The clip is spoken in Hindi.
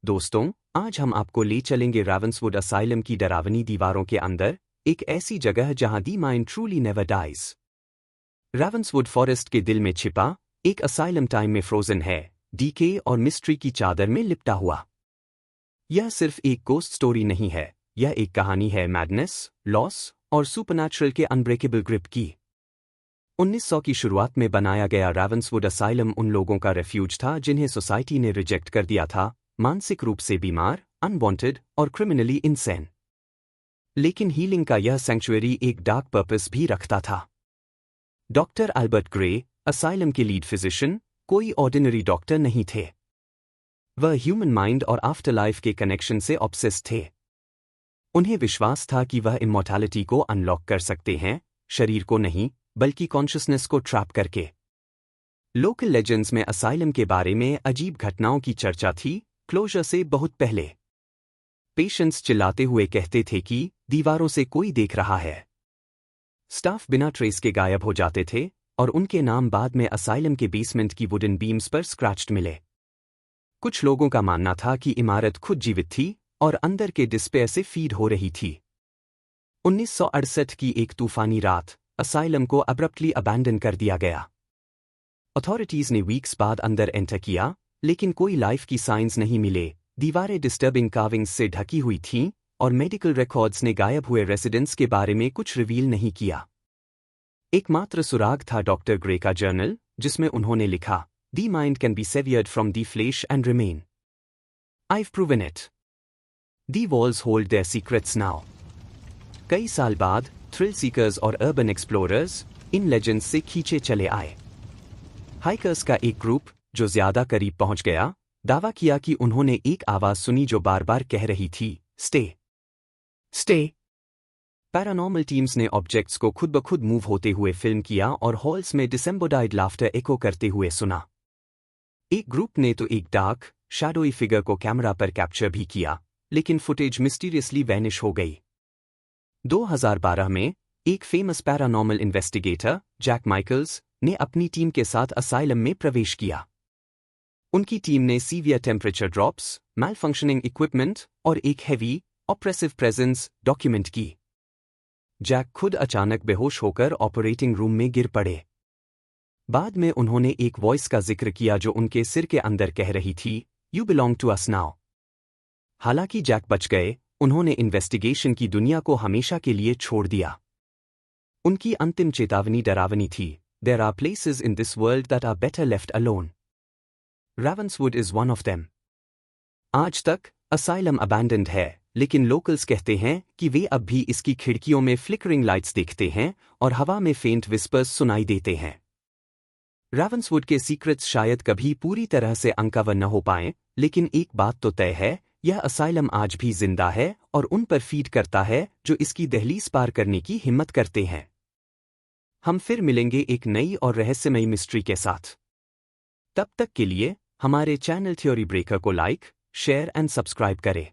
दोस्तों, आज हम आपको ले चलेंगे रेवंसवुड असाइलम की डरावनी दीवारों के अंदर, एक ऐसी जगह जहां the mind truly never dies. Ravenswood forest के दिल में छिपा, एक असाइलम टाइम में फ्रोजन है, डीके और मिस्ट्री की चादर में लिपटा हुआ। यह सिर्फ एक गोस्ट स्टोरी नहीं है, यह एक कहानी है मैडनेस, लॉस और सुपरनैचुरल के अनब्रेकेबल ग्रिप की। 1900 की शुरुआत में बनाया गया रेवंसवुड असाइलम उन लोगों का रेफ्यूज था जिन्हें सोसाइटी ने रिजेक्ट कर दिया था, मानसिक रूप से बीमार, अनवांटेड और क्रिमिनली इनसेन। लेकिन हीलिंग का यह सेंचुरी एक डार्क पर्पस भी रखता था। डॉक्टर एल्बर्ट ग्रे, असाइलम के लीड फिजिशियन, कोई ऑर्डिनरी डॉक्टर नहीं थे। वह ह्यूमन माइंड और आफ्टरलाइफ के कनेक्शन से ऑब्सेस्ड थे। उन्हें विश्वास था कि वह इमॉर्टैलिटी को अनलॉक कर सकते हैं, शरीर को नहीं, बल्कि कॉन्शियसनेस को ट्रैप करके। लोकल लेजेंड्स में असाइलम के बारे में अजीब घटनाओं की चर्चा थी, क्लोजर से बहुत पहले। पेशेंट्स चिल्लाते हुए कहते थे कि दीवारों से कोई देख रहा है। स्टाफ बिना ट्रेस के गायब हो जाते थे, और उनके नाम बाद में असाइलम के बेसमेंट की वुडन बीम्स पर स्क्रैच्ड मिले। कुछ लोगों का मानना था कि इमारत खुद जीवित थी और अंदर के डिस्पेयर से फीड हो रही थी। 1968 की एक तूफानी रात, असाइलम को अब्रप्टली अबैंडन कर दिया गया। अथॉरिटीज ने वीक्स बाद अंदर एंटर किया, लेकिन कोई लाइफ की साइंस नहीं मिले। दीवारें डिस्टर्बिंग कार्विंग्स से ढकी हुई थीं, और मेडिकल रिकॉर्ड्स ने गायब हुए रेसिडेंट्स के बारे में कुछ रिवील नहीं किया। एकमात्र सुराग था डॉक्टर ग्रे का जर्नल, जिसमें उन्होंने लिखा, the mind can be severed from the flesh and remain. I've proven it. The walls hold their secrets now. कई साल बाद थ्रिल सीकर्स और अर्बन एक्सप्लोरर्स इन लेजेंड्स से खींचे चले आए। हाइकर्स का एक ग्रुप, जो ज्यादा करीब पहुंच गया, दावा किया कि उन्होंने एक आवाज सुनी जो बार बार कह रही थी, स्टे स्टे। पैरानॉर्मल टीम्स ने ऑब्जेक्ट्स को खुद ब खुद मूव होते हुए फिल्म किया और हॉल्स में डिसेम्बोडाइड लाफ्टर एको करते हुए सुना। एक ग्रुप ने तो एक डार्क, शैडोई फिगर को कैमरा पर कैप्चर भी किया, लेकिन फुटेज मिस्टीरियसली वैनिश हो गई। 2012 में एक famous paranormal investigator, Jack Michaels, ने अपनी टीम के साथ असाइलम में प्रवेश किया। उनकी टीम ने सीवियर टेम्परेचर ड्रॉप्स, मैलफंक्शनिंग इक्विपमेंट और एक हेवी, ऑपरेसिव प्रेजेंस डॉक्यूमेंट की। जैक खुद अचानक बेहोश होकर ऑपरेटिंग रूम में गिर पड़े। बाद में उन्होंने एक वॉइस का जिक्र किया जो उनके सिर के अंदर कह रही थी, you belong to us now. हालांकि जैक बच गए, उन्होंने इन्वेस्टिगेशन की दुनिया को हमेशा के लिए छोड़ दिया। उनकी अंतिम चेतावनी डरावनी थी, there are places in this world that are better left alone. Ravenswood is one of them. आज तक असाइलम अबैंडन्ड है, लेकिन लोकल्स कहते हैं कि वे अब भी इसकी खिड़कियों में फ्लिकरिंग लाइट्स देखते हैं और हवा में फेंट विस्पर्स सुनाई देते हैं। रेवंसवुड के सीक्रेट्स शायद कभी पूरी तरह से अनकवर न हो पाएं, लेकिन एक बात तो तय है, यह असाइलम आज भी जिंदा है और उन पर फीड करता है जो इसकी दहलीज पार करने की हिम्मत करते हैं। हम फिर मिलेंगे एक नई और रहस्यमयी मिस्ट्री के साथ। तब तक के लिए हमारे चैनल थ्योरी ब्रेकर को लाइक, शेयर एंड सब्सक्राइब करें।